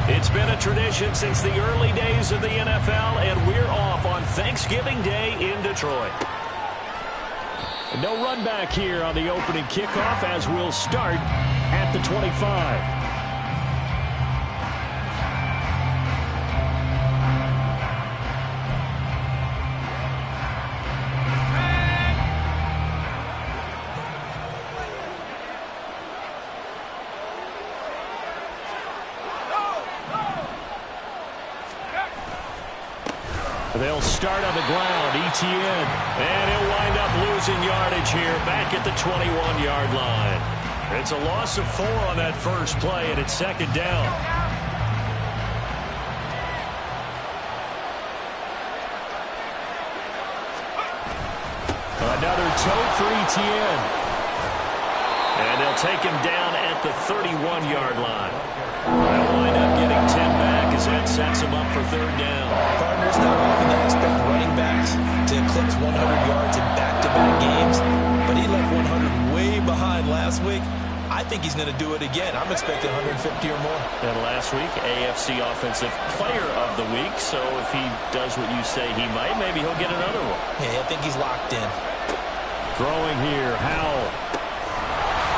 It's been a tradition since the early days of the NFL, and we're off on Thanksgiving Day in Detroit. No run back here on the opening kickoff as we'll start at the 25. They'll start on the ground, ETN, and he'll wind up losing yardage here back at the 21-yard line. It's a loss of 4 on that first play, and it's second down. Another tote for ETN. And they'll take him down at the 31-yard line. They'll wind up getting 10 back as that sets him up for third down. Partners, not often that expect running backs to eclipse 100 yards in back-to-back games, but he left 100 way behind last week. I think he's going to do it again. I'm expecting 150 or more. And last week, AFC Offensive Player of the Week, so if he does what you say he might, maybe he'll get another one. Yeah, I think he's locked in. Throwing here, Howell.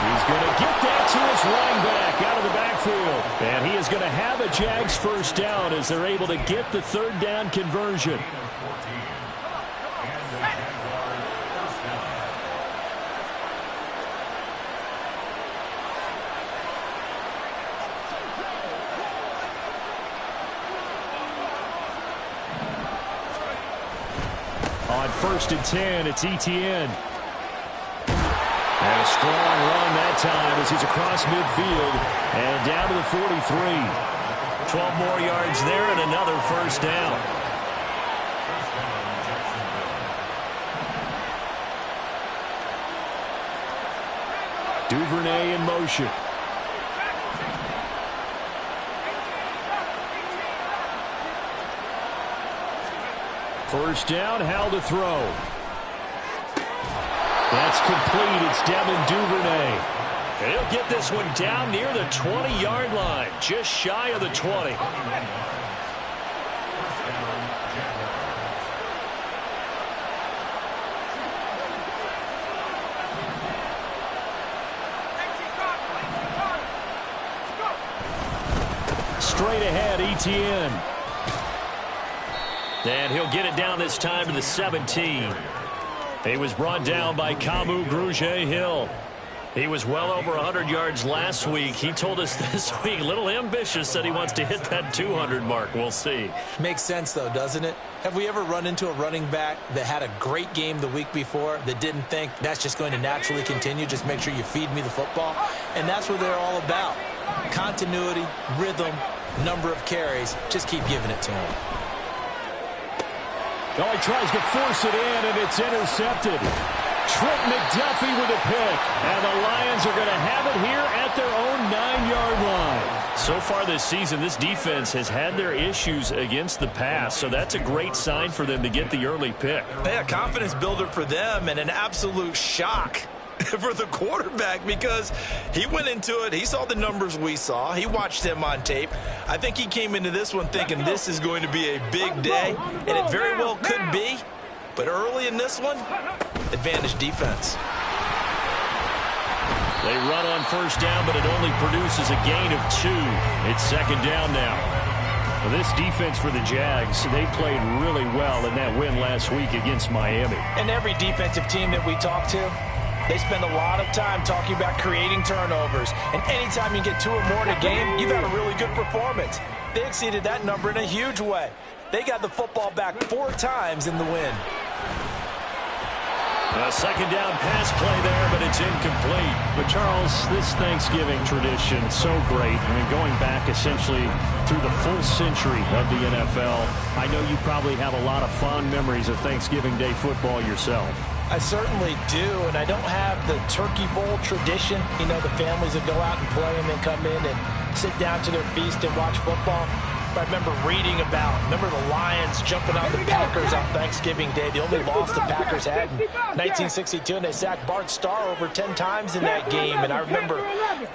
He's going to get that to his running back out of the backfield. And he is going to have a Jags first down as they're able to get the third down conversion. On 1st and 10, it's ETN. And a strong run that time as he's across midfield and down to the 43. 12 more yards there and another first down. Duvernay in motion. First down, Howell to throw. That's complete. It's Devin Duvernay. And he'll get this one down near the 20-yard line, just shy of the 20. Straight ahead, ETN. And he'll get it down this time to the 17. He was brought down by Kamu Grugier-Hill. He was well over 100 yards last week. He told us this week, a little ambitious, that he wants to hit that 200 mark. We'll see. Makes sense, though, doesn't it? Have we ever run into a running back that had a great game the week before that didn't think that's just going to naturally continue? Just make sure you feed me the football. And that's what they're all about. Continuity, rhythm, number of carries. Just keep giving it to him. Oh, he tries to force it in, and it's intercepted. Trent McDuffie with a pick. And the Lions are going to have it here at their own 9-yard line. So far this season, this defense has had their issues against the pass, so that's a great sign for them to get the early pick. Yeah, confidence builder for them and an absolute shock for the quarterback because he went into it. He saw the numbers we saw. He watched them on tape. I think he came into this one thinking this is going to be a big day, and it very well could be. But early in this one, advantage defense. They run on first down, but it only produces a gain of 2. It's second down now. Well, this defense for the Jags, they played really well in that win last week against Miami. And every defensive team that we talk to, they spend a lot of time talking about creating turnovers. And anytime you get 2 or more in a game, you've had a really good performance. They exceeded that number in a huge way. They got the football back 4 times in the win. A second down pass play there, but it's incomplete. But, Charles, this Thanksgiving tradition, so great. I mean, going back essentially through the full century of the NFL, I know you probably have a lot of fond memories of Thanksgiving Day football yourself. I certainly do, and I don't have the Turkey Bowl tradition. You know, the families that go out and play and then come in and sit down to their feast and watch football. I remember reading about, the Lions jumping on the Packers on Thanksgiving Day. The only loss the Packers had in 1962, and they sacked Bart Starr over 10 times in that game. And I remember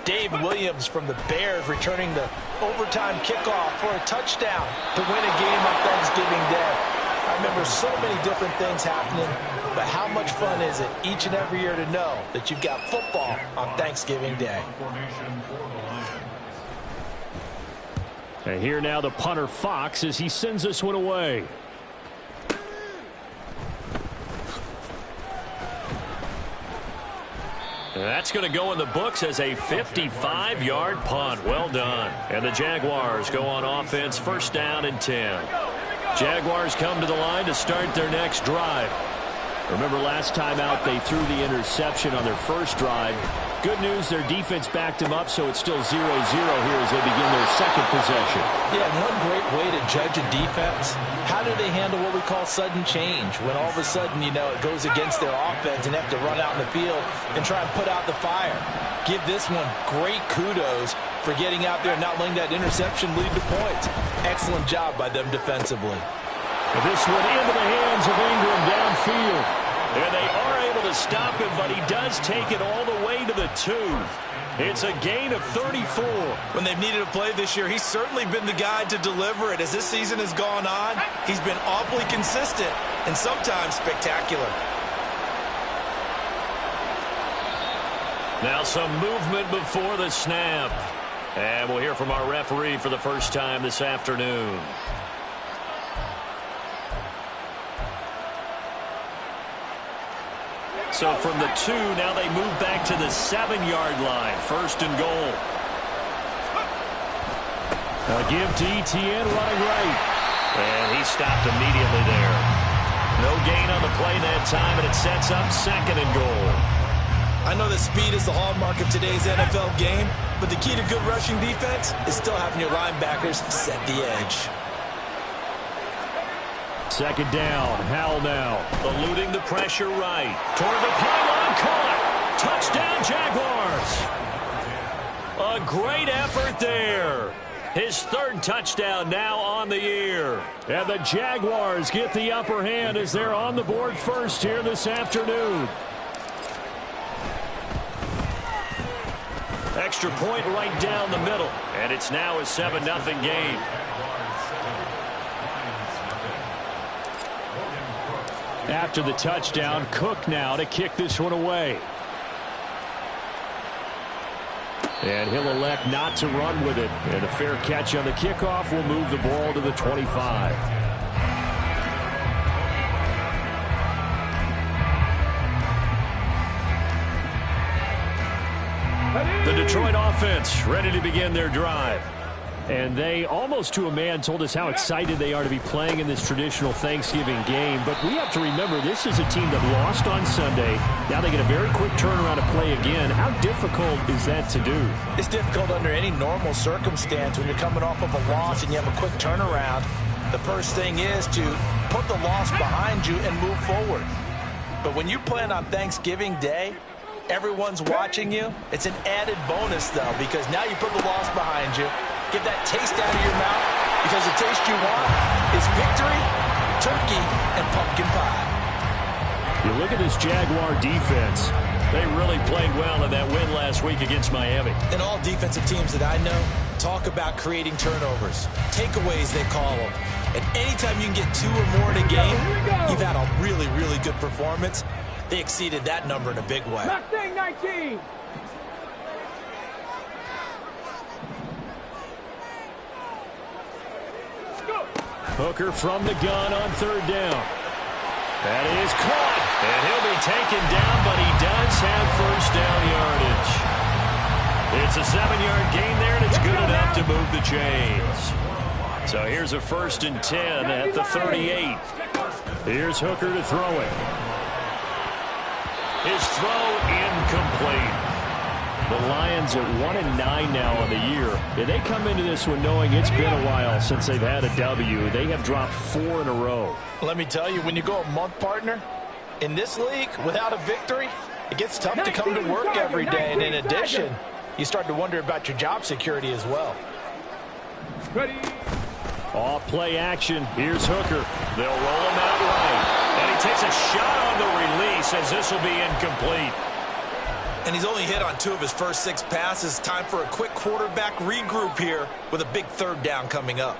Dave Williams from the Bears returning the overtime kickoff for a touchdown to win a game on Thanksgiving Day. I remember so many different things happening, but how much fun is it each and every year to know that you've got football on Thanksgiving Day? And here now the punter Fox as he sends this one away. That's going to go in the books as a 55-yard punt. Well done. And the Jaguars go on offense, first down and 10. Jaguars come to the line to start their next drive. Remember last time out they threw the interception on their first drive. Good news, their defense backed them up, so it's still 0-0 here as they begin their second possession. Yeah, one great way to judge a defense, how do they handle what we call sudden change? When all of a sudden, it goes against their offense and they have to run out in the field and try and put out the fire. Give this one great kudos for getting out there and not letting that interception lead to points. Excellent job by them defensively. And this one into the hands of Ingram downfield. And they are able to stop him, but he does take it all the way to the 2. It's a gain of 34. When they've needed a play this year, he's certainly been the guy to deliver it. As this season has gone on, he's been awfully consistent and sometimes spectacular. Now some movement before the snap. And we'll hear from our referee for the first time this afternoon. So from the 2, now they move back to the 7-yard line. First and goal. A give to Etienne running right. And he stopped immediately there. No gain on the play that time, and it sets up second and goal. I know that speed is the hallmark of today's NFL game, but the key to good rushing defense is still having your linebackers set the edge. Second down, Howell now, eluding the pressure right. Toward the pylon, caught. Touchdown, Jaguars. A great effort there. His third touchdown now on the year. And the Jaguars get the upper hand as they're on the board first here this afternoon. Extra point right down the middle. And it's now a 7-0 game. After the touchdown, Cook now to kick this one away. And he'll elect not to run with it. And a fair catch on the kickoff will move the ball to the 25. The Detroit offense ready to begin their drive. And they, almost to a man, told us how excited they are to be playing in this traditional Thanksgiving game. But we have to remember, this is a team that lost on Sunday. Now they get a very quick turnaround to play again. How difficult is that to do? It's difficult under any normal circumstance when you're coming off of a loss and you have a quick turnaround. The first thing is to put the loss behind you and move forward. But when you're playing on Thanksgiving Day, everyone's watching you. It's an added bonus, though, because now you put the loss behind you. Get that taste out of your mouth, because the taste you want is victory, turkey, and pumpkin pie. You look at this Jaguar defense. They really played well in that win last week against Miami. And all defensive teams that I know talk about creating turnovers. Takeaways, they call them. And anytime you can get 2 or more in a game, you've had a really, really good performance. They exceeded that number in a big way. Mustang 19. Hooker from the gun on third down. That is caught. And he'll be taken down, but he does have first down yardage. It's a 7-yard gain there, and it's good enough to move the chains. So here's a 1st and 10 at the 38. Here's Hooker to throw it. His throw incomplete. The Lions at 1-9 now on the year. And they come into this one knowing it's been a while since they've had a W. They have dropped 4 in a row. Let me tell you, when you go a month, partner, in this league, without a victory, it gets tough to come to work every day. And in addition, you start to wonder about your job security as well. Ready. Off play action. Here's Hooker. They'll roll him out right. And he takes a shot on the release as this will be incomplete. And he's only hit on 2 of his first 6 passes. Time for a quick quarterback regroup here with a big 3rd down coming up.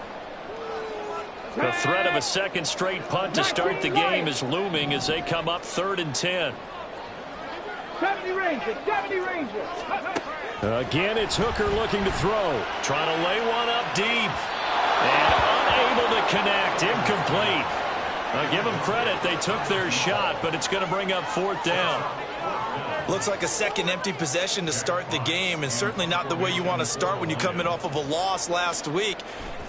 The threat of a second straight punt to start the game is looming as they come up 3rd and 10. 70 Rangers, 70 Rangers. Again, it's Hooker looking to throw. Trying to lay one up deep. And unable to connect. Incomplete. Give them credit. They took their shot, but it's going to bring up 4th down. Looks like a second empty possession to start the game, and certainly not the way you want to start when you come in off of a loss last week.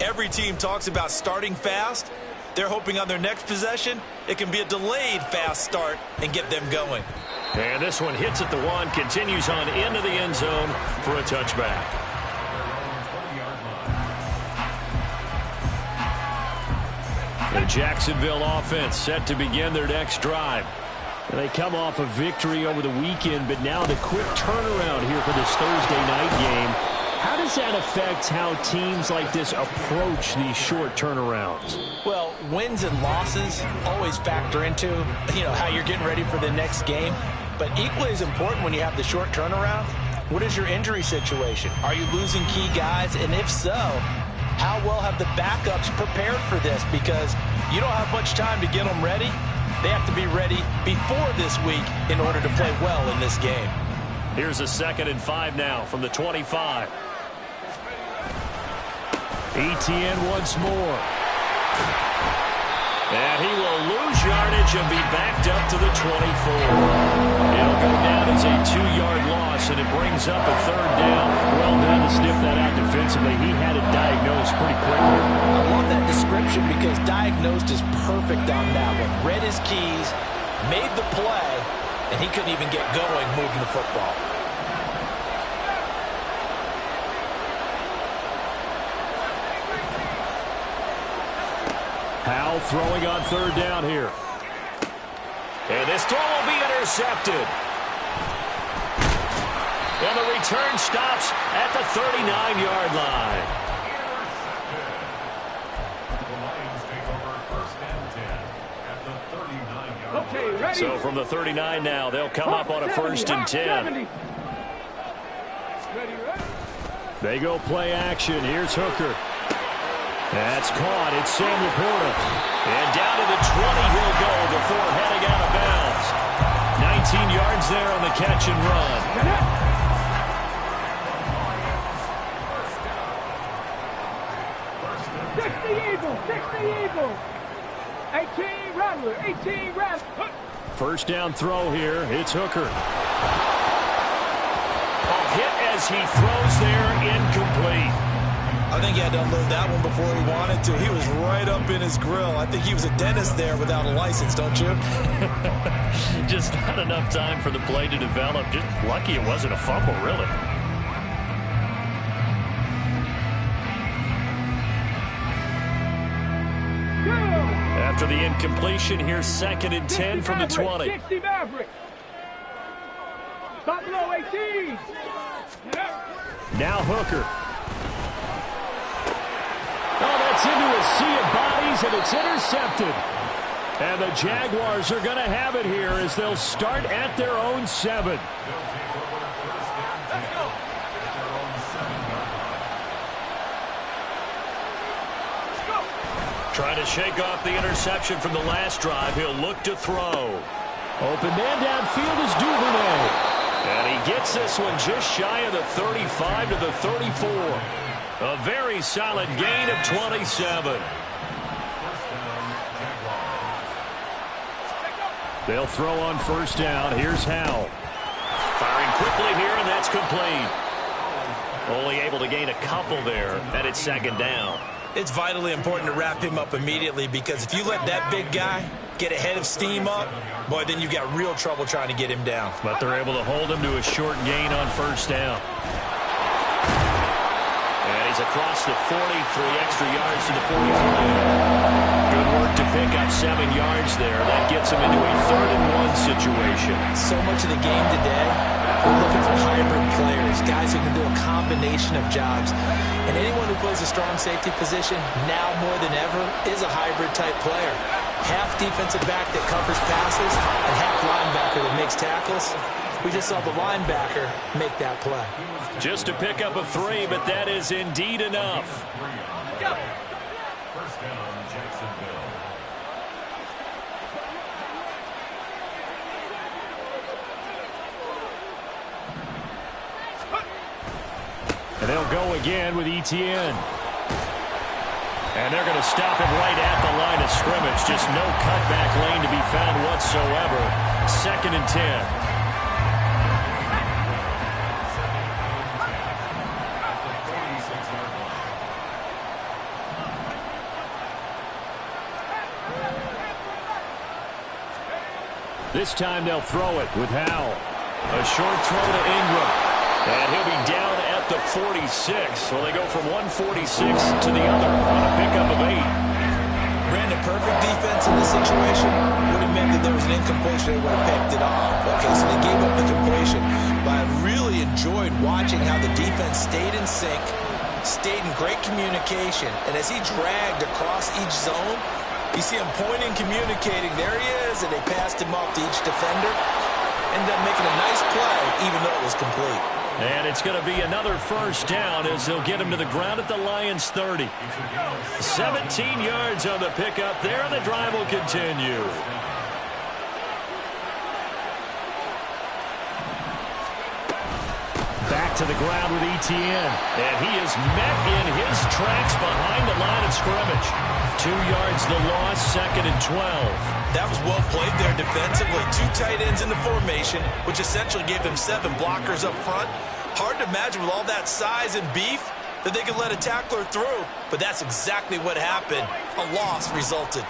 Every team talks about starting fast. They're hoping on their next possession, it can be a delayed fast start and get them going. And this one hits at the 1, continues on into the end zone for a touchback. The Jacksonville offense set to begin their next drive. They come off a victory over the weekend, but now the quick turnaround here for this Thursday night game. How does that affect how teams like this approach these short turnarounds? Well, wins and losses always factor into, how you're getting ready for the next game. But equally as important when you have the short turnaround, what is your injury situation? Are you losing key guys? And if so, how well have the backups prepared for this? Because you don't have much time to get them ready. They have to be ready before this week in order to play well in this game. Here's a 2nd and 5 now from the 25. Etienne once more. And he will lose yardage and be backed up to the 24. It'll go down as a 2-yard loss, and it brings up a 3rd down. Well done to sniff that out defensively. He had it diagnosed pretty quickly. I love that description because diagnosed is perfect on that one. Read his keys, made the play, and he couldn't even get going moving the football. Howell throwing on 3rd down here. And this throw will be intercepted. And the return stops at the 39-yard line. Okay, ready. So from the 39 now, they'll come up on a 1st and 10. They go play action. Here's Hooker. That's caught. It's Sam Laporta. And down to the 20 he'll go before heading out of bounds. 19 yards there on the catch and run. The Eagles. 18 Rattler, 18 Rattler. 1st down throw here. It's Hooker. A hit as he throws there, incomplete. I think he had to unload that one before he wanted to. He was right up in his grill. I think he was a dentist there without a license, don't you? Just not enough time for the play to develop. Just lucky it wasn't a fumble, really. After the incompletion, here's 2nd and 10 from the 20. 60 Maverick. Stop below 18. Now Hooker. Oh, that's into a sea of bodies, and it's intercepted. And the Jaguars are going to have it here as they'll start at their own 7. Trying to shake off the interception from the last drive. He'll look to throw. Open man downfield is Duvernay. And he gets this one just shy of the 35 to the 34. A very solid gain of 27. They'll throw on 1st down. Here's Howell. Firing quickly here, and that's complete. Only able to gain a couple there, and it's 2nd down. It's vitally important to wrap him up immediately because if you let that big guy get ahead of steam up, boy, then you've got real trouble trying to get him down. But they're able to hold him to a short gain on 1st down. And he's across the 40, 3 extra yards to the 45. Good work to pick up 7 yards there. That gets him into a 3rd and 1 situation. So much of the game today We're looking for hybrid players, guys who can do a combination of jobs. And anyone who plays a strong safety position, now more than ever, is a hybrid-type player. Half defensive back that covers passes and half linebacker that makes tackles. We just saw the linebacker make that play. Just to pick up a 3, but that is indeed enough. First down, Jacksonville. And they'll go again with Etienne. And they're going to stop him right at the line of scrimmage. Just no cutback lane to be found whatsoever. 2nd and 10. This time they'll throw it with Howell. A short throw to Ingram. And he'll be down at the 46. So they go from 146 to the other on a pickup of 8. Brandon, perfect defense in this situation would have meant that there was an incompletion. They would have picked it off. Okay, so they gave up the completion. But I really enjoyed watching how the defense stayed in sync, stayed in great communication. And as he dragged across each zone, you see him pointing, communicating. There he is, and they passed him off to each defender. Ended up making a nice play, even though it was complete. And it's going to be another first down as they'll get him to the ground at the Lions' 30. 17 yards on the pickup there, and the drive will continue. Back to the ground with Etienne. And he is met in his tracks behind the line of scrimmage. 2 yards the loss, 2nd and 12. That was well played there defensively. 2 tight ends in the formation, which essentially gave them 7 blockers up front. Hard to imagine with all that size and beef that they could let a tackler through. But that's exactly what happened. A loss resulted.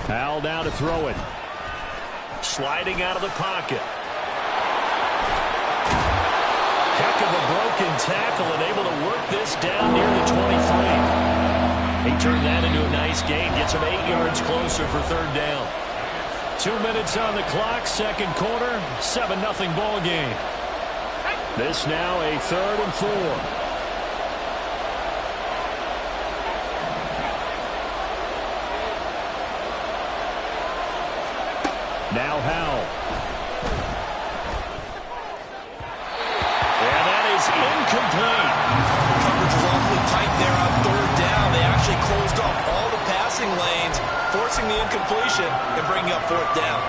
Howell down to throw it. Sliding out of the pocket. Heck of a broken tackle and able to work this down near the 23. He turned that into a nice gain. Gets him 8 yards closer for 3rd down. 2 minutes on the clock, 2nd quarter, 7-0 ball game. This now a 3rd and 4. Now Howell. And that is incomplete. Coverage was awfully tight there on 3rd down. They actually closed off all the passing lanes, forcing the incompletion and bringing up 4th down.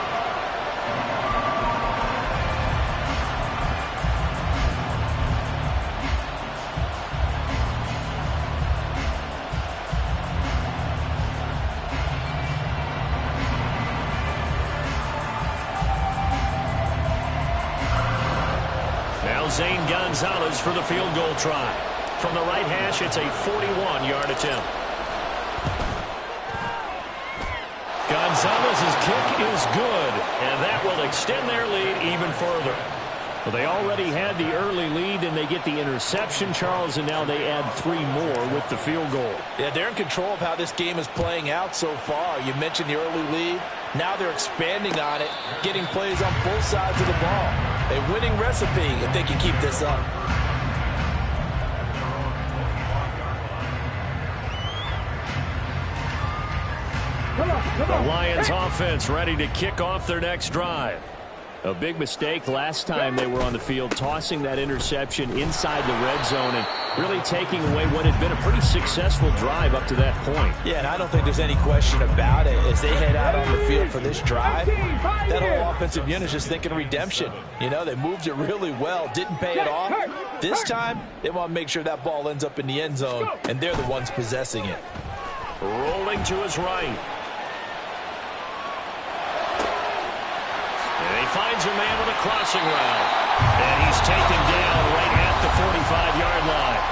Zane Gonzalez for the field goal try. From the right hash, it's a 41-yard attempt. Gonzalez's kick is good, and that will extend their lead even further. Well, they already had the early lead, and they get the interception, Charles, and now they add 3 more with the field goal. Yeah, they're in control of how this game is playing out so far. You mentioned the early lead. Now they're expanding on it, getting plays on both sides of the ball. A winning recipe if they can keep this up. The Lions offense ready to kick off their next drive. A big mistake last time they were on the field, tossing that interception inside the red zone and really taking away what had been a pretty successful drive up to that point. Yeah, and I don't think there's any question about it. As they head out on the field for this drive, that whole offensive unit is just thinking redemption. You know, they moved it really well, didn't pay it off. This time, they want to make sure that ball ends up in the end zone, and they're the ones possessing it. Rolling to his right. And he finds a man with a crossing route. And he's taken down right at the 45-yard line.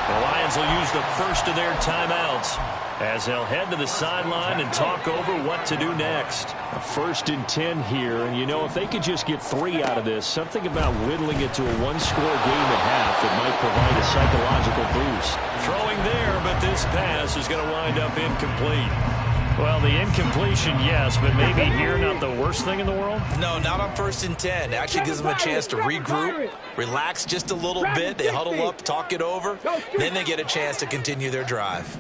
The Lions will use the first of their timeouts as they'll head to the sideline and talk over what to do next. A 1st and 10 here, and you know, if they could just get 3 out of this, something about whittling it to a 1-score game at half that might provide a psychological boost. Throwing there, but this pass is going to wind up incomplete. Well, the incompletion, yes, but maybe here not the worst thing in the world? No, not on 1st and 10. It actually gives them a chance to regroup, relax just a little bit. They huddle up, talk it over. Then they get a chance to continue their drive.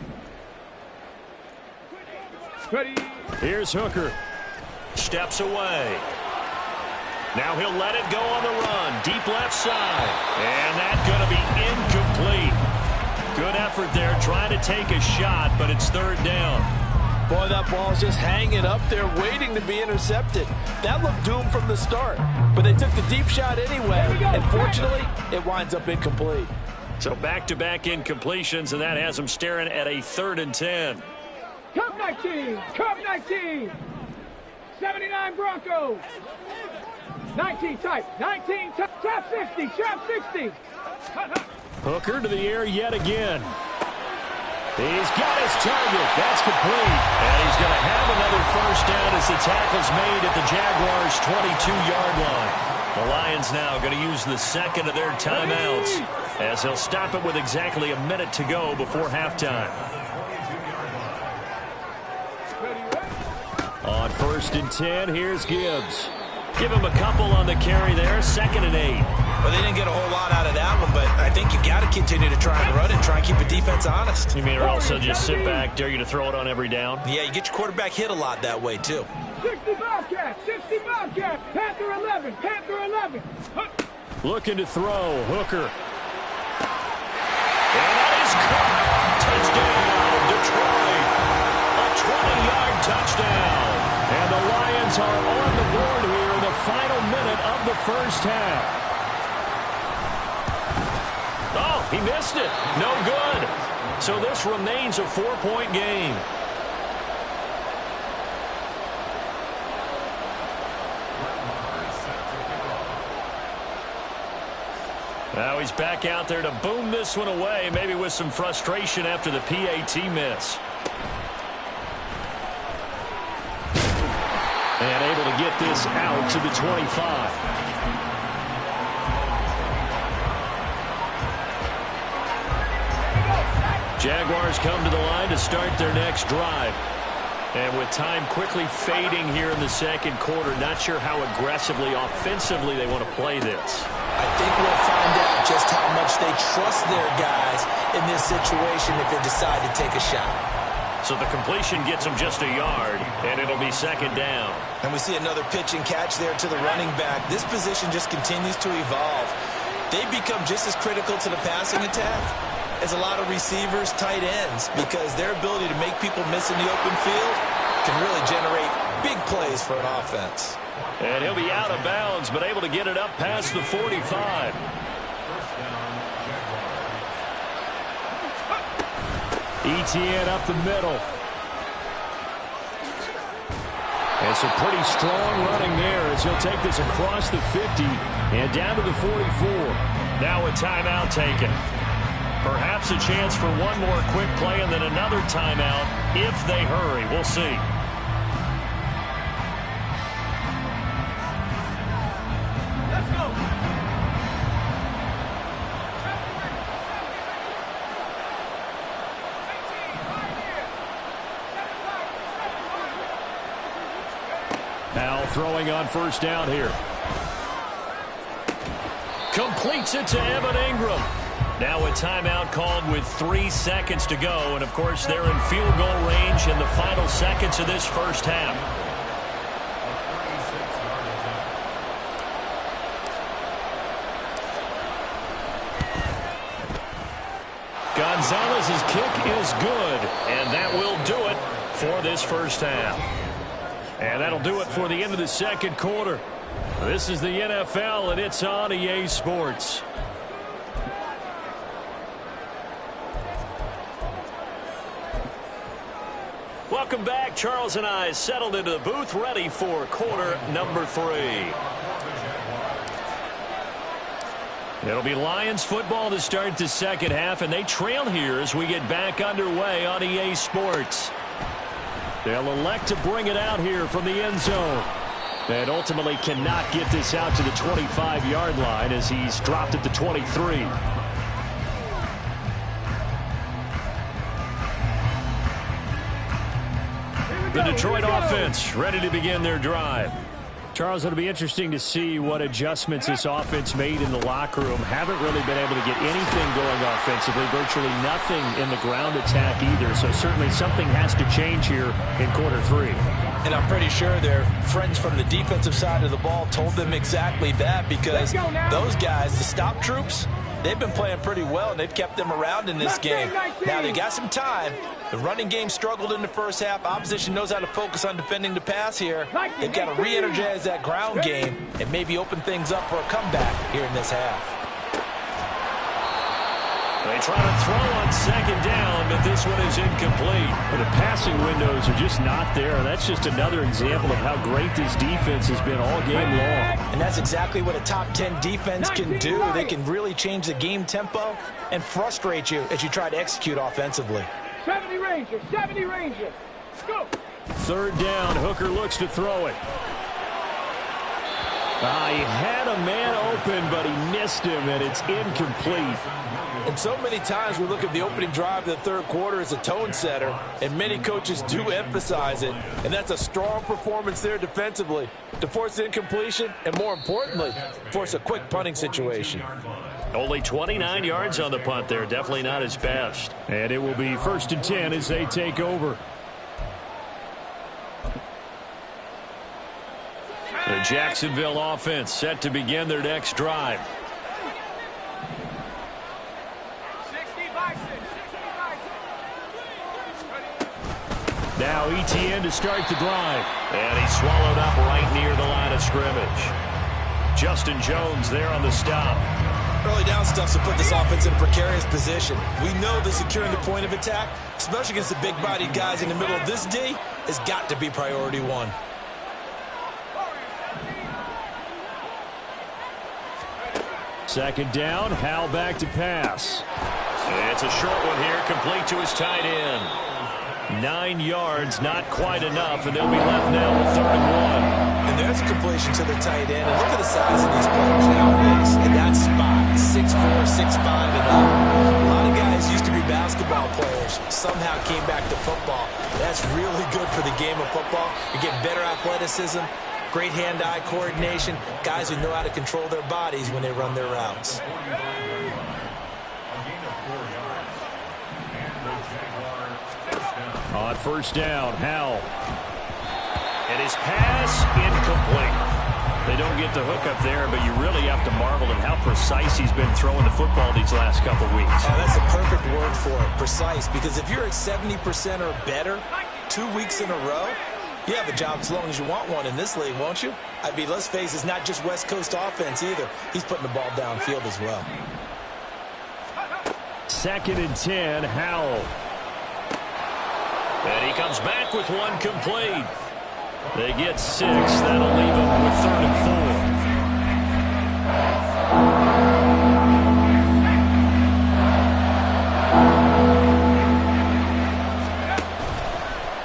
Here's Hooker. Steps away. Now he'll let it go on the run. Deep left side. And that's going to be incomplete. Good effort there trying to take a shot, but it's 3rd down. Boy, that ball's just hanging up there waiting to be intercepted. That looked doomed from the start. But they took the deep shot anyway. And fortunately, it winds up incomplete. So back-to-back incompletions, and that has them staring at a 3rd and 10. Cup 19. Cup 19. 79 Broncos. 19 type. 19 type. Trap 60. Trap 60. Hooker to the air yet again. He's got his target. That's complete. And he's going to have another 1st down as the tackle's made at the Jaguars' 22-yard line. The Lions now going to use the 2nd of their timeouts as they'll stop it with exactly a minute to go before halftime. On 1st and 10, here's Gibbs. Give him a couple on the carry there, 2nd and 8. Well, they didn't get a whole lot out of that one, but I think you got to continue to try and run and try and keep the defense honest. You mean or also just sit back, dare you to throw it on every down? Yeah, you get your quarterback hit a lot that way, too. 60 Bobcats. 60 Bobcats. Panther 11. Panther 11. Looking to throw. Hooker. And that is caught. Touchdown, Detroit. A 20-yard touchdown. And the Lions are on the board here in the final minute of the 1st half. Oh, he missed it. No good. So this remains a 4-point game. Now he's back out there to boom this one away, maybe with some frustration after the PAT miss. And able to get this out to the 25. Jaguars come to the line to start their next drive. And with time quickly fading here in the 2nd quarter, not sure how aggressively, offensively they want to play this. I think we'll find out just how much they trust their guys in this situation if they decide to take a shot. So the completion gets them just a yard, and it'll be 2nd down. And we see another pitch and catch there to the running back. This position just continues to evolve. They become just as critical to the passing attack as a lot of receivers, tight ends, because their ability to make people miss in the open field can really generate big plays for an offense. And he'll be out of bounds, but able to get it up past the 45. ETN up the middle. And some pretty strong running there as he'll take this across the 50 and down to the 44. Now a timeout taken. Perhaps a chance for one more quick play and then another timeout if they hurry. We'll see. Let's go. Now throwing on 1st down here. Completes it to Evan Ingram. Now a timeout called with 3 seconds to go. And, of course, they're in field goal range in the final seconds of this 1st half. Gonzalez's kick is good. And that will do it for this 1st half. And that'll do it for the end of the 2nd quarter. This is the NFL, and it's on EA Sports. Welcome back. Charles and I settled into the booth, ready for quarter number 3. It'll be Lions football to start the 2nd half, and they trail here as we get back underway on EA Sports. They'll elect to bring it out here from the end zone. And ultimately cannot get this out to the 25-yard line as he's dropped at the 23. Here we The Detroit offense ready to begin their drive. Charles, it'll be interesting to see what adjustments this offense made in the locker room. Haven't really been able to get anything going offensively, virtually nothing in the ground attack either. So certainly something has to change here in quarter three. And I'm pretty sure their friends from the defensive side of the ball told them exactly that, because those guys, the stop troops, they've been playing pretty well, and they've kept them around in this game. Now, they got some time. The running game struggled in the first half. Opposition knows how to focus on defending the pass here. They've got to re-energize that ground game and maybe open things up for a comeback here in this half. They try to throw on second down, but this one is incomplete. But the passing windows are just not there. That's just another example of how great this defense has been all game long. And that's exactly what a top 10 defense can do. They can really change the game tempo and frustrate you as you try to execute offensively. 70 Rangers, 70 Rangers. Go. Third down, Hooker looks to throw it. He had a man open, but he missed him, and it's incomplete. And so many times we look at the opening drive of the third quarter as a tone setter, and many coaches do emphasize it, and that's a strong performance there defensively to force incompletion and, more importantly, force a quick punting situation. Only 29 yards on the punt there. Definitely not his best. And it will be 1st and 10 as they take over. The Jacksonville offense set to begin their next drive. Now ETN to start the drive. And he's swallowed up right near the line of scrimmage. Justin Jones there on the stop. Early down stuff to put this offense in a precarious position. We know that securing the point of attack, especially against the big-bodied guys in the middle of this D, has got to be priority one. Second down, Howell back to pass. It's a short one here, complete to his tight end. 9 yards, not quite enough, and they'll be left now with 3rd and 1. And there's a completion to the tight end. And look at the size of these players nowadays. In that spot, 6'4", 6'5", and up. A lot of guys used to be basketball players, somehow came back to football. That's really good for the game of football. You get better athleticism, great hand-eye coordination, guys who know how to control their bodies when they run their routes. On 1st down, Howell. And his pass incomplete. They don't get the hook up there, but you really have to marvel at how precise he's been throwing the football these last couple weeks. That's a perfect word for it, precise, because if you're at 70% or better 2 weeks in a row, you have a job as long as you want one in this league, won't you? I mean, let's face it, it's not just West Coast offense either. He's putting the ball downfield as well. 2nd and 10, Howell. And he comes back with one complete. They get 6. That'll leave them with 3rd and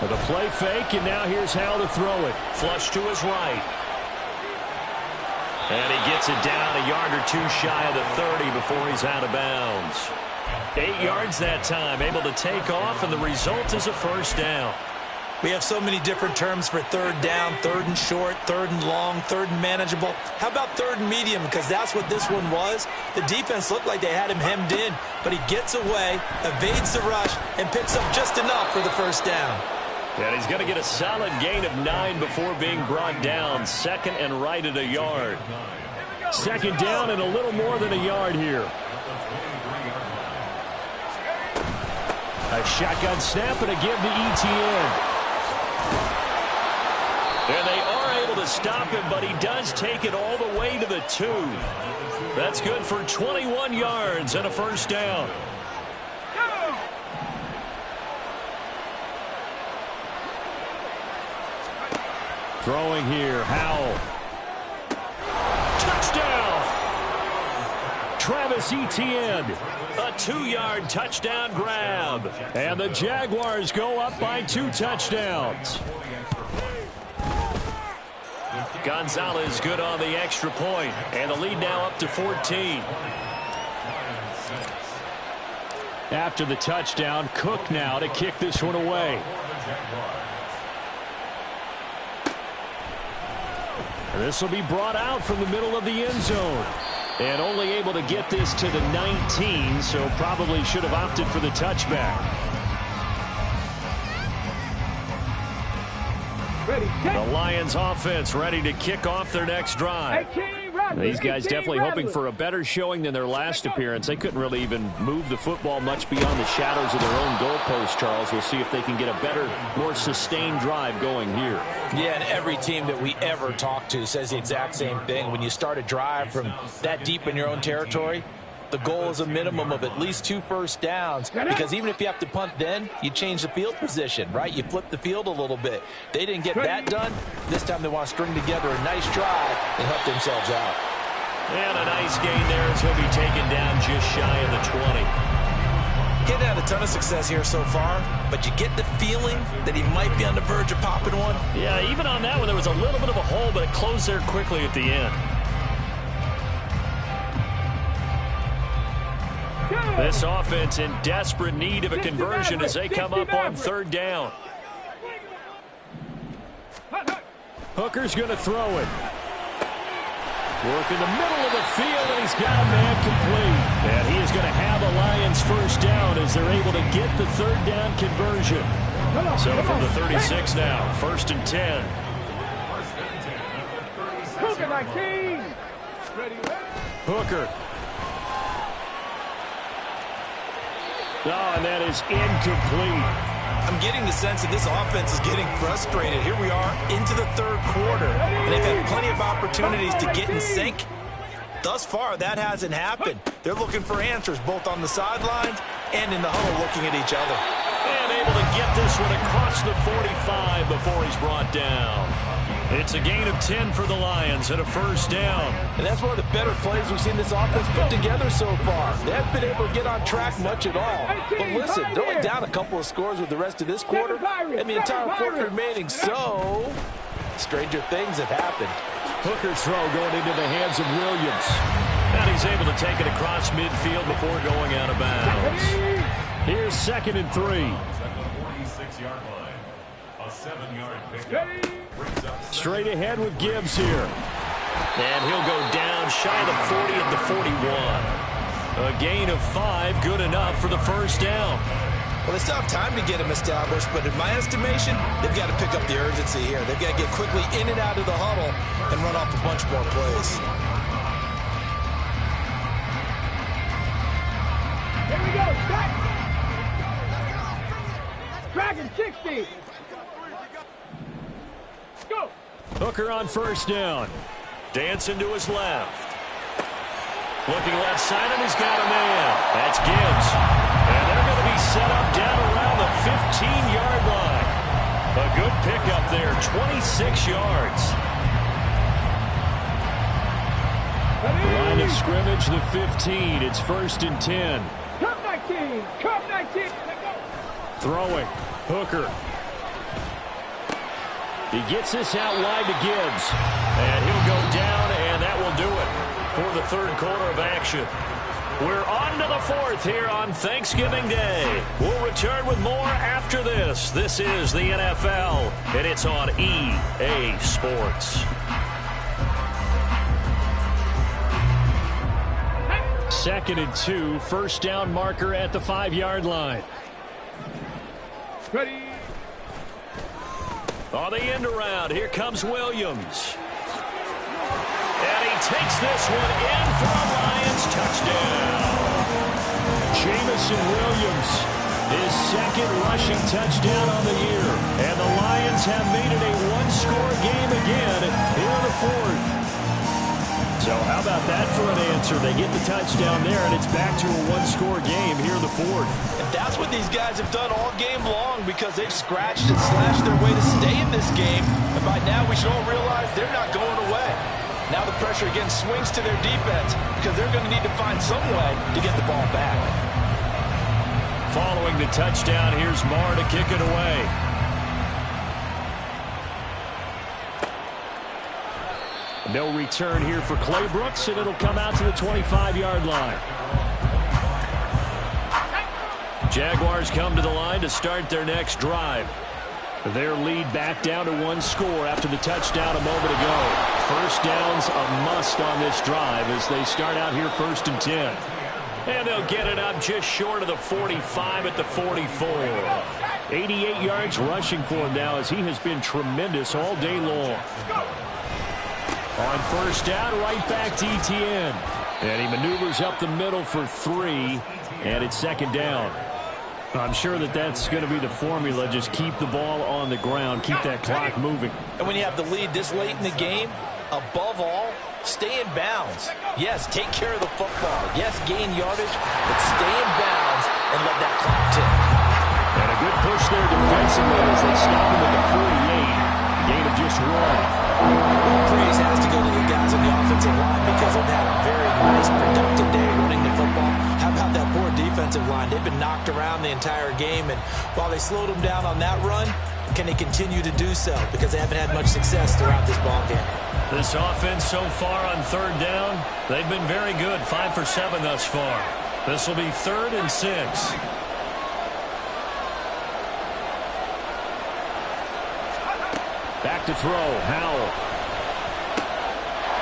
4. With a play fake, and now here's Howell to throw it. Flush to his right. And he gets it down a yard or two shy of the 30 before he's out of bounds. 8 yards that time, able to take off, and the result is a 1st down. We have so many different terms for 3rd down, 3rd and short, 3rd and long, 3rd and manageable. How about 3rd and medium? Because that's what this one was. The defense looked like they had him hemmed in, but he gets away, evades the rush, and picks up just enough for the 1st down. And he's going to get a solid gain of 9 before being brought down. 2nd and right at a yard. 2nd down and a little more than a yard here. A shotgun snap and a give to ETN. And they are able to stop him, but he does take it all the way to the 2. That's good for 21 yards and a 1st down. Throwing here, Howell. Touchdown! Travis Etienne. A 2-yard touchdown grab. And the Jaguars go up by 2 touchdowns. Gonzalez good on the extra point, and the lead now up to 14. After the touchdown, Cook now to kick this one away. This will be brought out from the middle of the end zone. And only able to get this to the 19, so probably should have opted for the touchback. The Lions offense ready to kick off their next drive. These guys definitely hoping for a better showing than their last appearance. They couldn't really even move the football much beyond the shadows of their own goalpost, Charles. We'll see if they can get a better, more sustained drive going here. Yeah, and every team that we ever talk to says the exact same thing. When you start a drive from that deep in your own territory, the goal is a minimum of at least 2 first downs, because even if you have to punt then, you change the field position, right? You flip the field a little bit. They didn't get that done. This time they want to string together a nice drive and help themselves out. And a nice gain there as he'll be taken down just shy of the 20. Getting had a ton of success here so far, but you get the feeling that he might be on the verge of popping one. Yeah, even on that one, there was a little bit of a hole, but it closed there quickly at the end. This offense in desperate need of a conversion as they come up on 3rd down. Hooker's going to throw it. Work in the middle of the field, and he's got a man complete. And he is going to have a Lions first down as they're able to get the 3rd down conversion. So from the 36 now, 1st and 10. Hooker. Oh, and that is incomplete. I'm getting the sense that this offense is getting frustrated. Here we are into the 3rd quarter, and they've had plenty of opportunities to get in sync. Thus far, that hasn't happened. They're looking for answers both on the sidelines and in the huddle looking at each other. And able to get this one across the 45 before he's brought down. It's a gain of 10 for the Lions and a first down. And that's one of the better plays we've seen this offense put together so far. They haven't been able to get on track much at all. But listen, they're only down a couple of scores with the rest of this quarter and the entire 4th remaining. So, stranger things have happened. Hooker's throw going into the hands of Williams. And he's able to take it across midfield before going out of bounds. Here's 2nd and 3. 46-yard line. A 7-yard pickup. Straight ahead with Gibbs here. And he'll go down shy of the 40 at the 41. A gain of 5, good enough for the first down. Well, they still have time to get him established, but in my estimation, they've got to pick up the urgency here. They've got to get quickly in and out of the huddle and run off a bunch more plays. Here we go, back. Dragon 60. Go. Hooker on first down. Dancing to his left. Looking left side, and he's got a man. That's Gibbs. And they're going to be set up down around the 15-yard line. A good pickup there, 26 yards. Line of scrimmage, the 15. It's 1st and 10. Cup 19. Cup 19. Throwing. Hooker. He gets this out wide to Gibbs. And he'll go down, and that will do it for the 3rd quarter of action. We're on to the 4th here on Thanksgiving Day. We'll return with more after this. This is the NFL, and it's on EA Sports. 2nd and 2, first down marker at the 5-yard line. Ready. On the end around, here comes Williams. And he takes this one in for a Lions touchdown. Jamison Williams, his 2nd rushing touchdown on the year. And the Lions have made it a 1-score game again here in the 4th. So how about that for an answer? They get the touchdown there, and it's back to a 1-score game here in the 4th. And that's what these guys have done all game long, because they've scratched and slashed their way to stay in this game. And by now, we should all realize they're not going away. Now the pressure again swings to their defense, because they're going to need to find some way to get the ball back. Following the touchdown, here's Marr to kick it away. No return here for Clay Brooks, and it'll come out to the 25-yard line. Jaguars come to the line to start their next drive. Their lead back down to one score after the touchdown a moment ago. First down's a must on this drive as they start out here 1st and 10. And they'll get it up just short of the 45 at the 44. 88 yards rushing for him now as he has been tremendous all day long. On first down, right back to Etienne. And he maneuvers up the middle for 3, and it's 2nd down. I'm sure that's going to be the formula. Just keep the ball on the ground, keep that clock moving. And when you have the lead this late in the game, above all, stay in bounds. Yes, take care of the football. Yes, gain yardage, but stay in bounds and let that clock tick. And a good push there defensively as they stop him at the 48. Gain of just 1. Praise has to go to the guys on the offensive line because they've had a very nice, productive day running the football. How about that poor defensive line? They've been knocked around the entire game, and while they slowed them down on that run, can they continue to do so? Because they haven't had much success throughout this ball game. This offense so far on 3rd down, they've been very good. 5 for 7 thus far. This will be 3rd and 6. Back to throw, Howell.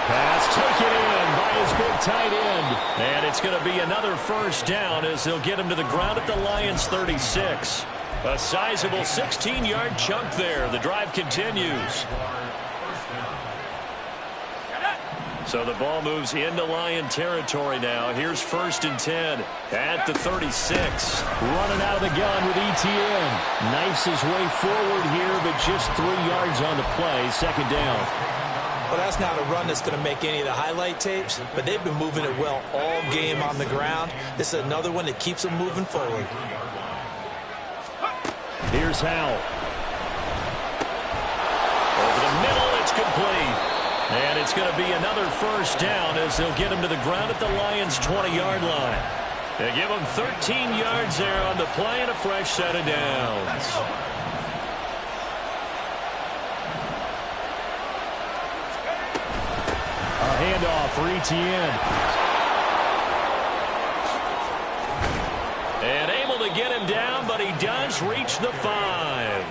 Pass taken in by his big tight end. And it's going to be another first down as they'll get him to the ground at the Lions' 36. A sizable 16-yard chunk there. The drive continues. So the ball moves into Lion territory now. Here's 1st and 10 at the 36. Running out of the gun with Etienne. Knifes his way forward here, but just 3 yards on the play. 2nd down. Well, that's not a run that's going to make any of the highlight tapes, but they've been moving it well all game on the ground. This is another one that keeps them moving forward. Here's Howell. Over the middle, it's complete. And it's going to be another first down as they'll get him to the ground at the Lions' 20-yard line. They give him 13 yards there on the play and a fresh set of downs. A handoff for Etienne. And able to get him down, but he does reach the 5.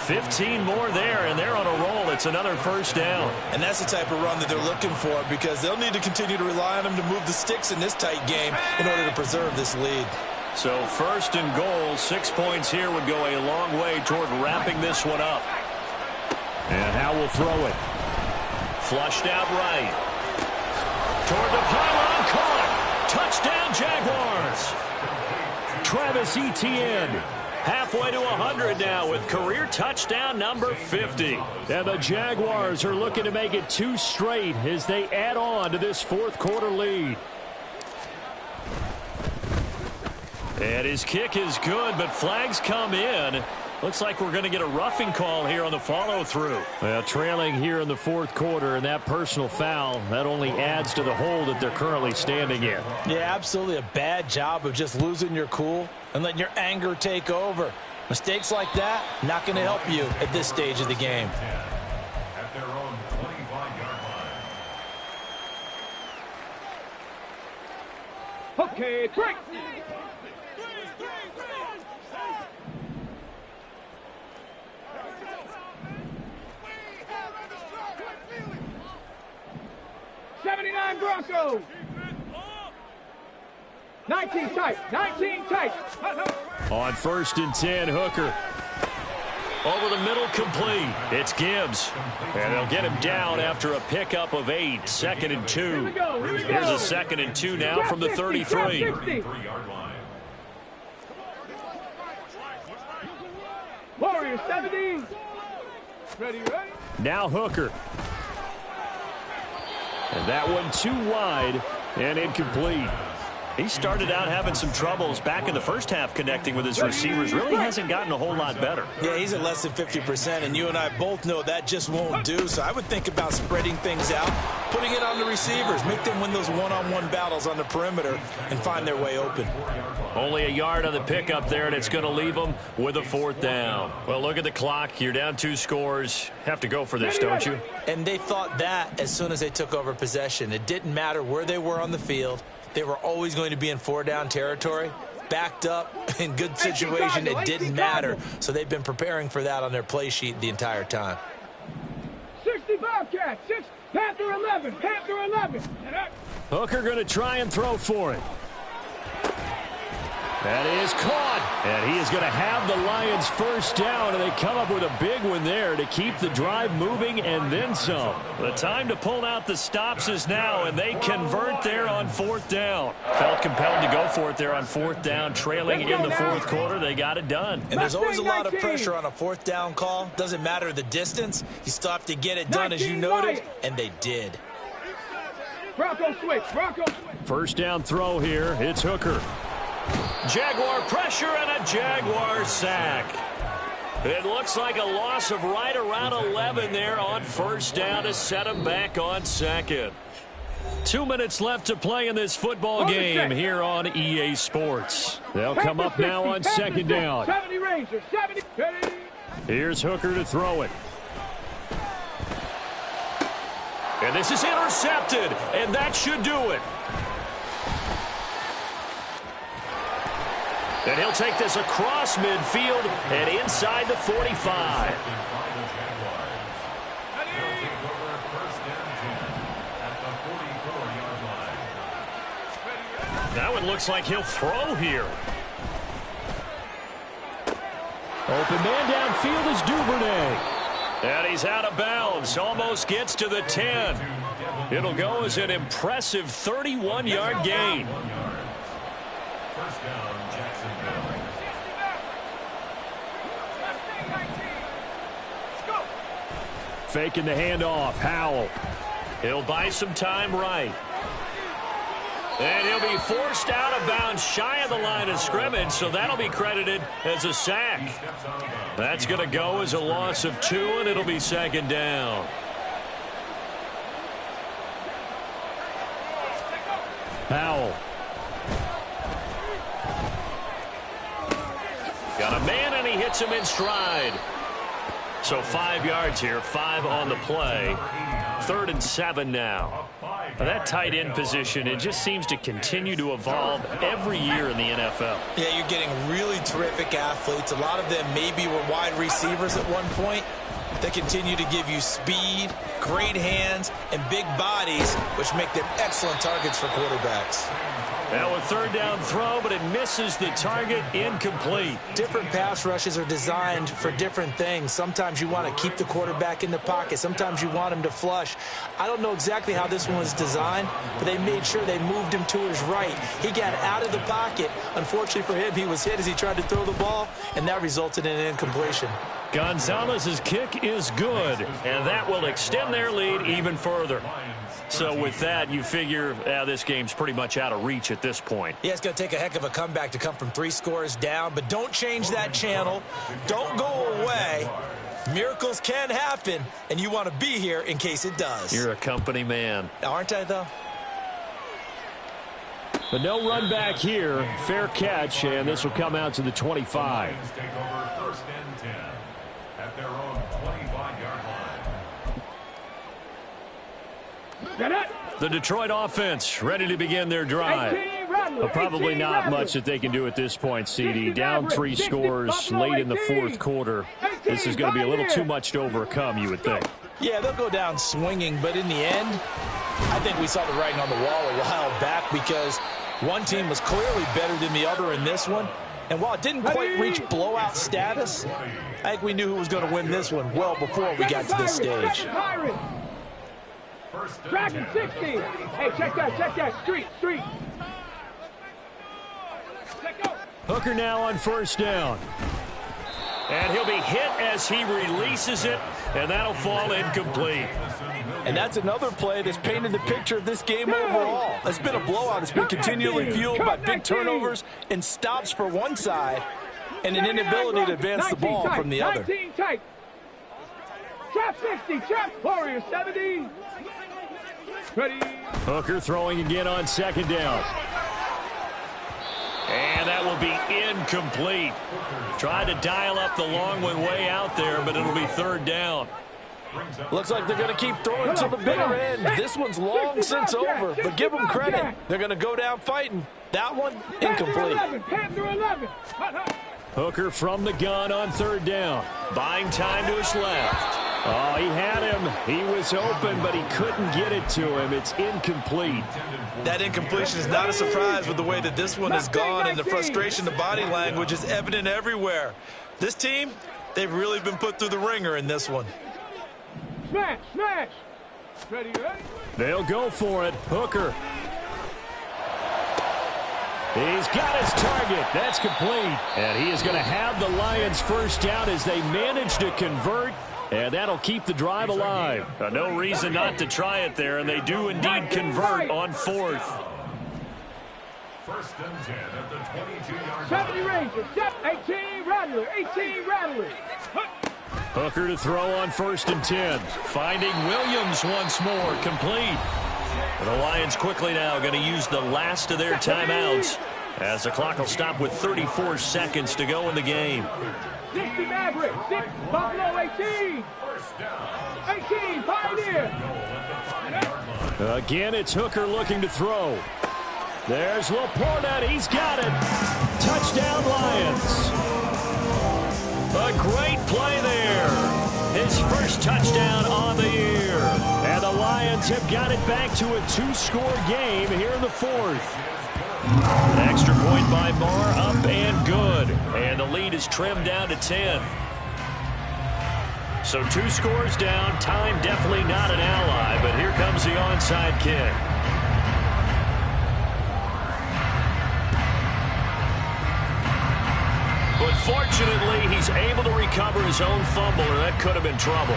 15 more there, and they're on a roll. It's another first down. And that's the type of run that they're looking for because they'll need to continue to rely on him to move the sticks in this tight game in order to preserve this lead. So 1st and goal, 6 points here would go a long way toward wrapping this one up. And Howell will throw it. Flushed out right. Toward the pylon, caught. Touchdown, Jaguars. Travis Etienne. Halfway to 100 now with career touchdown number 50. And the Jaguars are looking to make it 2 straight as they add on to this 4th quarter lead. And his kick is good, but flags come in. Looks like we're going to get a roughing call here on the follow-through. Well, trailing here in the 4th quarter, and that personal foul, that only adds to the hole that they're currently standing in. Yeah, absolutely a bad job of just losing your cool and letting your anger take over. Mistakes like that, not going to help you at this stage of the game. At their own 25-yard line. Okay, break. Broncos. 19 tight. 19 tight. On 1st and 10, Hooker. Over the middle, complete. It's Gibbs. And they'll get him down after a pickup of 8. 2nd and 2. Here's a 2nd and 2 now from the 33. Warriors 17. Ready. Now Hooker. And that one too wide and incomplete. He started out having some troubles back in the first half connecting with his receivers. Really hasn't gotten a whole lot better. Yeah, he's at less than 50%, and you and I both know that just won't do. So I would think about spreading things out, putting it on the receivers, make them win those one-on-one battles on the perimeter and find their way open. Only a yard on the pickup there, and it's going to leave them with a 4th down. Well, look at the clock. You're down 2 scores. Have to go for this, don't you? And they thought that as soon as they took over possession. It didn't matter where they were on the field. They were always going to be in 4-down territory. backed up, in good situation. It didn't matter. So they've been preparing for that on their play sheet the entire time. 60 Bobcats, 6, Panther 11, Panther 11. Hooker going to try and throw for it. That is caught, and he is going to have the Lions first down, and they come up with a big one there to keep the drive moving and then some. The time to pull out the stops is now, and they convert there on 4th down. Felt compelled to go for it there on 4th down, trailing in the 4th quarter. They got it done. And there's always a lot of pressure on a 4th down call. Doesn't matter the distance. You still have to get it done, as you noted, and they did. Bronco switch, Bronco switch. First down throw here. It's Hooker. Jaguar pressure and a Jaguar sack. It looks like a loss of right around 11 there on first down to set him back on second. 2 minutes left to play in this football game here on EA Sports. They'll come up now on second down. 70 Rangers, 70. Here's Hooker to throw it. And this is intercepted, and that should do it. And he'll take this across midfield and inside the 45. Now it looks like he'll throw here. Open man downfield is Duvernay. And he's out of bounds. Almost gets to the 10. It'll go as an impressive 31-yard gain. First down, Jacksonville. Faking the handoff. Howell. He'll buy some time right. And he'll be forced out of bounds shy of the line of scrimmage, so that'll be credited as a sack. That's going to go as a loss of 2, and it'll be second down. Howell. Got a man, and he hits him in stride. So 5 yards here, 5 on the play. 3rd and 7 now. That tight end position, it just seems to continue to evolve every year in the NFL. Yeah, you're getting really terrific athletes. A lot of them maybe were wide receivers at one point. They continue to give you speed, great hands, and big bodies, which make them excellent targets for quarterbacks. Now a 3rd down throw, but it misses the target, incomplete. Different pass rushes are designed for different things. Sometimes you want to keep the quarterback in the pocket. Sometimes you want him to flush. I don't know exactly how this one was designed, but they made sure they moved him to his right. He got out of the pocket. Unfortunately for him, he was hit as he tried to throw the ball, and that resulted in an incompletion. Gonzalez's kick is good, and that will extend their lead even further. So with that, you figure this game's pretty much out of reach at this point. Yeah, it's going to take a heck of a comeback to come from 3 scores down, but don't change that channel. Don't go away. Miracles can happen, and you want to be here in case it does. You're a company man. Aren't I, though? But no run back here. Fair catch, and this will come out to the 25. Take over 1st and 10 at their own 25-yard line. The Detroit offense ready to begin their drive. But probably not much that they can do at this point, CD. Down 3 scores late in the 4th quarter. This is going to be a little too much to overcome, you would think. Yeah, they'll go down swinging, but in the end, I think we saw the writing on the wall a while back because one team was clearly better than the other in this one. And while it didn't quite reach blowout status, I think we knew who was going to win this one well before we got to this stage. Dragon 60. Hey, check that. Street. Hooker now on first down. And he'll be hit as he releases it, and that'll fall incomplete. And that's another play that's painted the picture of this game overall. It's been a blowout. It's been continually fueled by big turnovers and stops for one side and an inability to advance the ball from the other. 19 tight. Trap 60. Trap Warrior 70. Ready. Hooker throwing again on second down. And that will be incomplete. Tried to dial up the long one way out there, but it'll be 3rd down. Looks like they're going to keep throwing to the bitter end. This one's long since over, but give them credit. They're going to go down fighting. That one, Panther incomplete. 11, Panther 11. Hooker from the gun on third down. Buying time to his left. Oh, he had him. He was open, but he couldn't get it to him. It's incomplete. That incompletion is not a surprise with the way that this one has gone, and the frustration, the body language is evident everywhere. This team, they've really been put through the ringer in this one. Smash, smash. Ready, ready? They'll go for it. Hooker. He's got his target. That's complete. And he is going to have the Lions first down as they manage to convert. And that'll keep the drive alive. No reason not to try it there, and they do indeed convert on fourth. First and 10 at the 22-yard 70 Rangers, 18 Rattler, 18 Rattler. Hooker to throw on first and 10. Finding Williams once more, complete. The Lions quickly now going to use the last of their timeouts as the clock will stop with 34 seconds to go in the game. 60 Maverick, 6 Buffalo 18. 18 Pioneer. Again, it's Hooker looking to throw. There's Laporta. He's got it. Touchdown, Lions. A great play there. His first touchdown on the year. And the Lions have got it back to a 2-score game here in the fourth. An extra point by Marr, up and good. And the lead is trimmed down to 10. So 2 scores down. Time definitely not an ally, but here comes the onside kick. But fortunately, he's able to recover his own fumble, or that could have been trouble.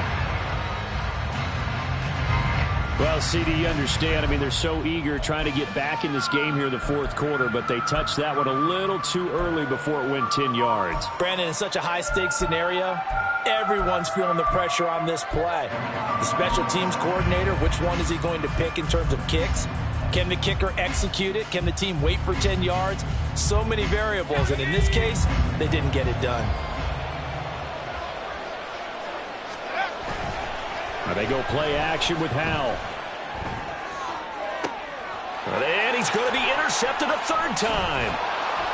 Well, CD, you understand. I mean, they're so eager trying to get back in this game here in the fourth quarter, but they touched that one a little too early before it went 10 yards. Brandon, in such a high-stakes scenario, everyone's feeling the pressure on this play. The special teams coordinator, which one is he going to pick in terms of kicks? Can the kicker execute it? Can the team wait for 10 yards? So many variables, and in this case, they didn't get it done. They go play action with Howell. And he's going to be intercepted a third time.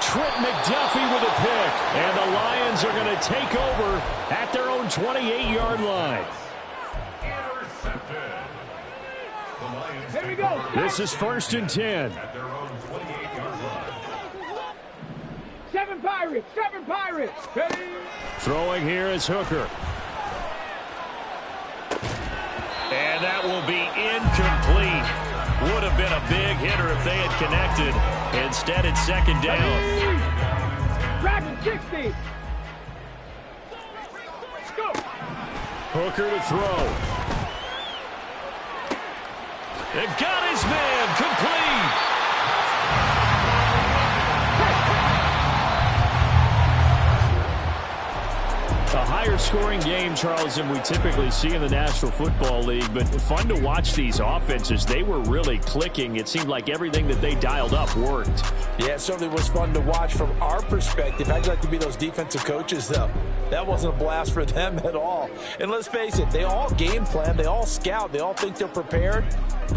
Trent McDuffie with a pick. And the Lions are going to take over at their own 28-yard line. Here we go. This is first and 10. at their own 28-yard line. 7 Pirates, 7 Pirates. Ready? Throwing here is Hooker. And that will be incomplete. Would have been a big hitter if they had connected. Instead, it's second down. Dragon 60. Let's go. Hooker to throw. They've got his man, complete. A higher scoring game, Charles, than we typically see in the National Football League, but fun to watch these offenses. They were really clicking. It seemed like everything that they dialed up worked. Yeah, it certainly was fun to watch from our perspective. How'd you like to be those defensive coaches, though? That wasn't a blast for them at all. And let's face it, they all game plan, they all scout, they all think they're prepared. But